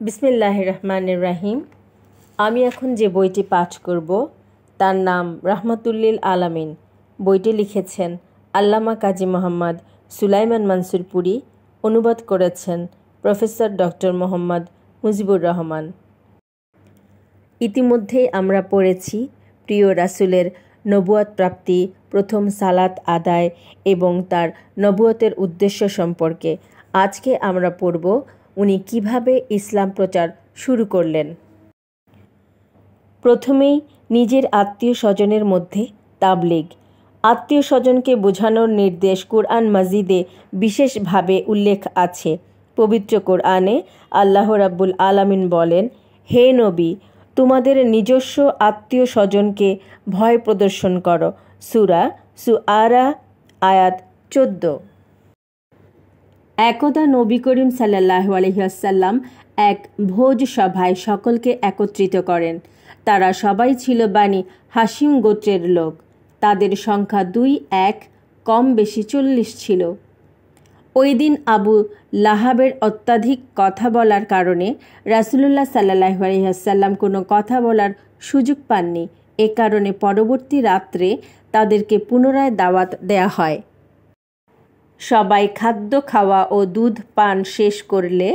বিসমিল্লাহির রহমানির রহিম। আমি এখন যে বইটি পাঠ করব তার নাম রাহমাতুল্লিল আলামিন। বইটি লিখেছেন আল্লামা কাজী মোহাম্মদ সুলাইমান মানসুরপুরি, অনুবাদ করেছেন প্রফেসর ডক্টর মোহাম্মদ মুজিবুর রহমান। ইতিমধ্যেই আমরা পড়েছি প্রিয় রাসূলের নবুয়ত প্রাপ্তি, প্রথম সালাত আদায় এবং তার নবুয়তের উদ্দেশ্য সম্পর্কে। আজকে আমরা পড়ব উনি কিভাবে ইসলাম প্রচার শুরু করলেন। প্রথমেই নিজের আত্মীয় স্বজনের মধ্যে তাবলীগ। আত্মীয় স্বজনকে বোঝানোর নির্দেশ কুরআন মাজিদে বিশেষভাবে উল্লেখ আছে। পবিত্র কোরআনে আল্লাহ রাব্বুল আলামিন বলেন, হে নবী, তোমাদের নিজস্ব আত্মীয় স্বজনকে ভয় প্রদর্শন করো। সূরা শুআরা আয়াত 14। একদা নবী করিম সাল্লাল্লাহু আলাইহি ওয়াসাল্লাম এক ভোজ সভায় সকলকে একত্রিত করেন। তারা সবাই ছিল বানি হাশিম গোত্রের লোক। তাদের সংখ্যা 2-1 কম বেশি 40 ছিল। ওই দিন আবু লাহাবের অত্যাধিক কথা বলার কারণে রাসূলুল্লাহ সাল্লাল্লাহু আলাইহি ওয়াসাল্লাম কোনো কথা বলার সুযোগ পাননি। এ কারণে পরবর্তী রাত্রে তাদেরকে পুনরায় দাওয়াত দেয়া হয়। সবাই খাদ্য খাওয়া ও দুধ পান শেষ করলে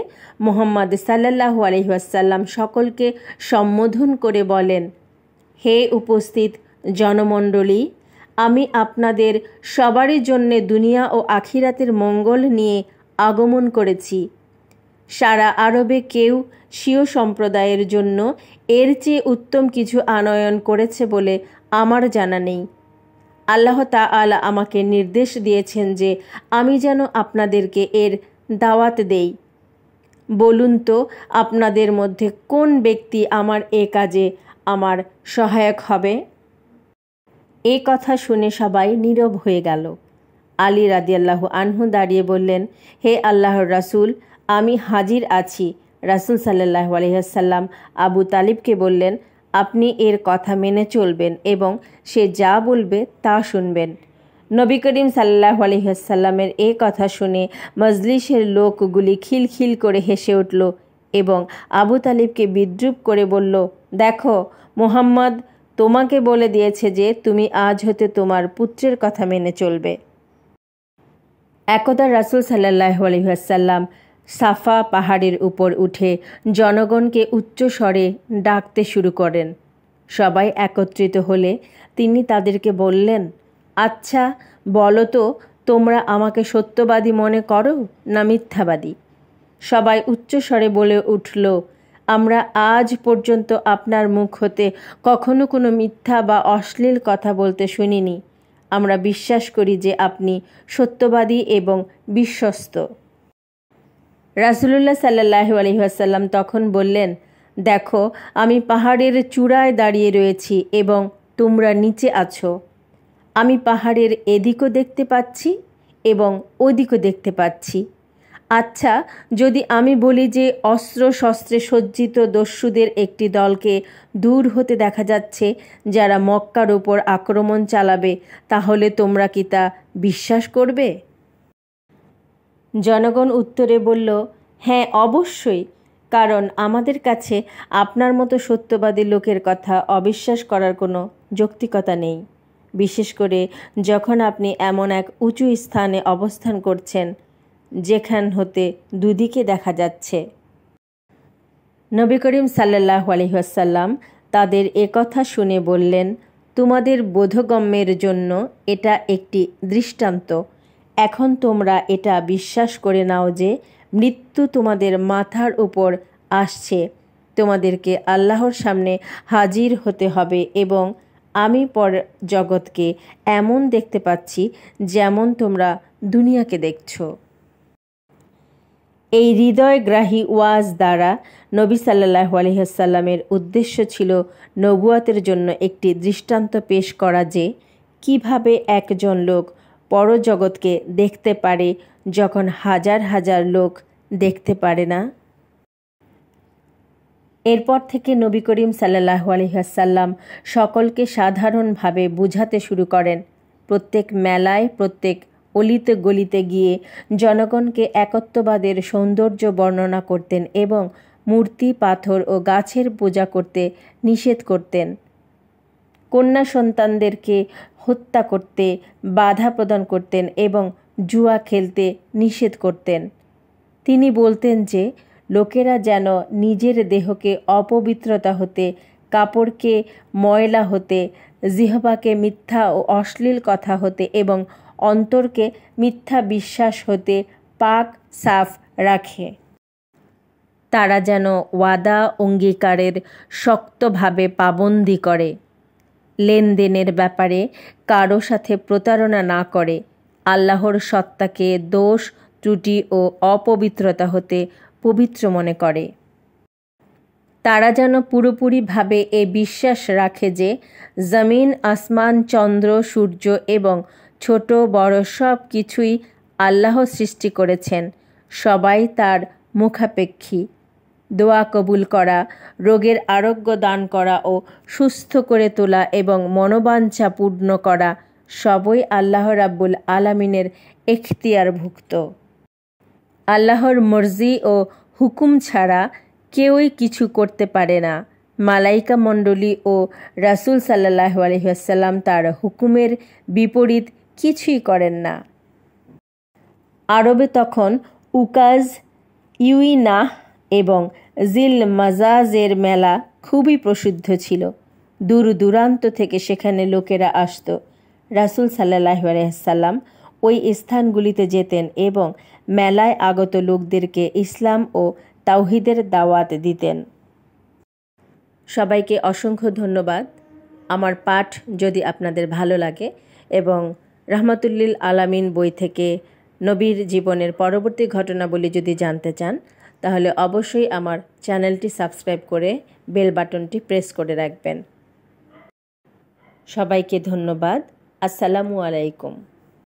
মুহাম্মদ সাল্লাল্লাহু আলাইহি ওয়াসাল্লাম সকলকে সম্বোধন করে বলেন, হে উপস্থিত জনমণ্ডলী, আমি আপনাদের সবারই জন্যে দুনিয়া ও আখিরাতের মঙ্গল নিয়ে আগমন করেছি। সারা আরবে কেউ স্বীয় সম্প্রদায়ের জন্য এর চেয়ে উত্তম কিছু আনয়ন করেছে বলে আমার জানা নেই। আল্লাহ তাআলা আমাকে নির্দেশ দিয়েছেন যে আমি যেন আপনাদেরকে এর দাওয়াত দেই। বলুন তো, আপনাদের মধ্যে কোন ব্যক্তি আমার এ কাজে আমার সহায়ক হবে? এ কথা শুনে সবাই নীরব হয়ে গেল। আলী রাদিয়াল্লাহু আনহু দাঁড়িয়ে বললেন, হে আল্লাহর রাসূল, আমি হাজির আছি। রাসূল সাল্লাল্লাহু আলাইহি ওয়াসাল্লাম আবু তালিবকে বললেন, আপনি এর কথা মেনে চলবেন এবং সে যা বলবে তা শুনবেন। নবী করিম সাল্লাল্লাহু আলাইহি ওয়াসাল্লামের এ কথা শুনে মজলিসের লোকগুলি খিলখিল করে হেসে উঠল এবং আবু তালিবকে বিদ্রূপ করে বলল, দেখো, মুহাম্মদ তোমাকে বলে দিয়েছে যে তুমি আজ হতে তোমার পুত্রের কথা মেনে চলবে। একদা রাসূল সাল্লাল্লাহু আলাইহি ওয়াসাল্লাম সাফা পাহাড়ের উপর উঠে জনগণকে উচ্চ স্বরে ডাকতে শুরু করেন। সবাই একত্রিত হলে তিনি তাদেরকে বললেন, আচ্ছা বলো তো, তোমরা আমাকে সত্যবাদী মনে করো না মিথ্যাবাদী? সবাই উচ্চ স্বরে বলে উঠল, আমরা আজ পর্যন্ত আপনার মুখ হতে কখনো কোনো মিথ্যা বা অশ্লীল কথা বলতে শুনিনি। আমরা বিশ্বাস করি যে আপনি সত্যবাদী এবং বিশ্বস্ত। রাসূলুল্লাহ সাল্লাল্লাহু আলাইহি ওয়াসাল্লাম তখন বললেন, দেখো, আমি পাহাড়ের চূড়ায় দাঁড়িয়ে রয়েছি এবং তোমরা নিচে আছো। আমি পাহাড়ের এদিকও দেখতে পাচ্ছি এবং ওদিকও দেখতে পাচ্ছি। আচ্ছা, যদি আমি বলি যে অস্ত্র শস্ত্রে সজ্জিত দস্যুদের একটি দলকে দূর হতে দেখা যাচ্ছে যারা মক্কার উপর আক্রমণ চালাবে, তাহলে তোমরা কি তা বিশ্বাস করবে? জনগণ উত্তরে বলল, হ্যাঁ অবশ্যই, কারণ আমাদের কাছে আপনার মতো সত্যবাদী লোকের কথা অবিশ্বাস করার কোনো যৌক্তিকতা নেই, বিশেষ করে যখন আপনি এমন এক উঁচু স্থানে অবস্থান করছেন যেখান হতে দুদিকে দেখা যাচ্ছে। নবী করিম সাল্লাল্লাহু আলাইহি ওয়াসাল্লাম তাদের একথা শুনে বললেন, তোমাদের বোধগম্যের জন্য এটা একটি দৃষ্টান্ত। এখন তোমরা এটা বিশ্বাস করে নাও যে মৃত্যু তোমাদের মাথার উপর আসছে, তোমাদেরকে আল্লাহর সামনে হাজির হতে হবে এবং আমি পর জগৎকে এমন দেখতে পাচ্ছি যেমন তোমরা দুনিয়াকে দেখছো। এই হৃদয়গ্রাহী ওয়াজ দ্বারা নবী সাল্লাল্লাহু আলাইহি ওয়াসাল্লামের উদ্দেশ্য ছিল নবুয়তের জন্য একটি দৃষ্টান্ত পেশ করা যে কিভাবে একজন লোক পরজগৎকে দেখতে পারে যখন হাজার হাজার লোক দেখতে পারে না। এরপর থেকে নবী করিম সাল্লাল্লাহু আলাইহি ওয়াসাল্লাম সকলকে সাধারণভাবে বুঝাতে শুরু করেন। প্রত্যেক মেলায়, প্রত্যেক অলিতে গলিতে গিয়ে জনগণকে একত্ববাদের সৌন্দর্য বর্ণনা করতেন এবং মূর্তি, পাথর ও গাছের পূজা করতে নিষেধ করতেন। কন্যা সন্তানদেরকে হত্যা করতে বাধা প্রদান করতেন এবং জুয়া খেলতে নিষেধ করতেন। তিনি বলতেন যে লোকেরা যেন নিজের দেহকে অপবিত্রতা হতে, কাপড়কে ময়লা হতে, জিহ্বাকে মিথ্যা ও অশ্লীল কথা হতে এবং অন্তরকে মিথ্যা বিশ্বাস হতে পাক সাফ রাখে। তারা যেন ওয়াদা অঙ্গীকারের শক্তভাবে পাবন্দি করে, লেনদেনের ব্যাপারে কারো সাথে প্রতারণা না করে, আল্লাহর সত্তাকে দোষ, ত্রুটি ও অপবিত্রতা হতে পবিত্র মনে করে। তারা যেন পুরোপুরিভাবে এ বিশ্বাস রাখে যে জমিন, আসমান, চন্দ্র, সূর্য এবং ছোট বড় সব কিছুই আল্লাহ সৃষ্টি করেছেন, সবাই তার মুখাপেক্ষী। দোয়া কবুল করা, রোগের আরোগ্য দান করা ও সুস্থ করে তোলা এবং মনোবাঞ্ছা পূর্ণ করা সবই আল্লাহ রাব্বুল আলামিনের এখতিয়ারভুক্ত। আল্লাহর মর্জি ও হুকুম ছাড়া কেউই কিছু করতে পারে না। মালাইকা মণ্ডলী ও রাসূল সাল্লাল্লাহু আলাইহি ওয়াসাল্লাম তার হুকুমের বিপরীত কিছুই করেন না। আরবে তখন উকাজ, ইউইনাহ এবং জিল মাজাজের মেলা খুবই প্রসিদ্ধ ছিল। দূর দূরান্ত থেকে সেখানে লোকেরা আসত। রাসূল সাল্লাল্লাহু আলাইহি ওয়াসাল্লাম ওই স্থানগুলিতে যেতেন এবং মেলায় আগত লোকদেরকে ইসলাম ও তাওহীদের দাওয়াত দিতেন। সবাইকে অসংখ্য ধন্যবাদ। আমার পাঠ যদি আপনাদের ভালো লাগে এবং রাহমাতুল্লিল আলামিন বই থেকে নবীর জীবনের পরবর্তী ঘটনাবলী যদি জানতে চান, তাহলে অবশ্যই আমার চ্যানেলটি সাবস্ক্রাইব করে বেল বাটনটি প্রেস করে রাখবেন। সবাইকে ধন্যবাদ। আসসালামু আলাইকুম।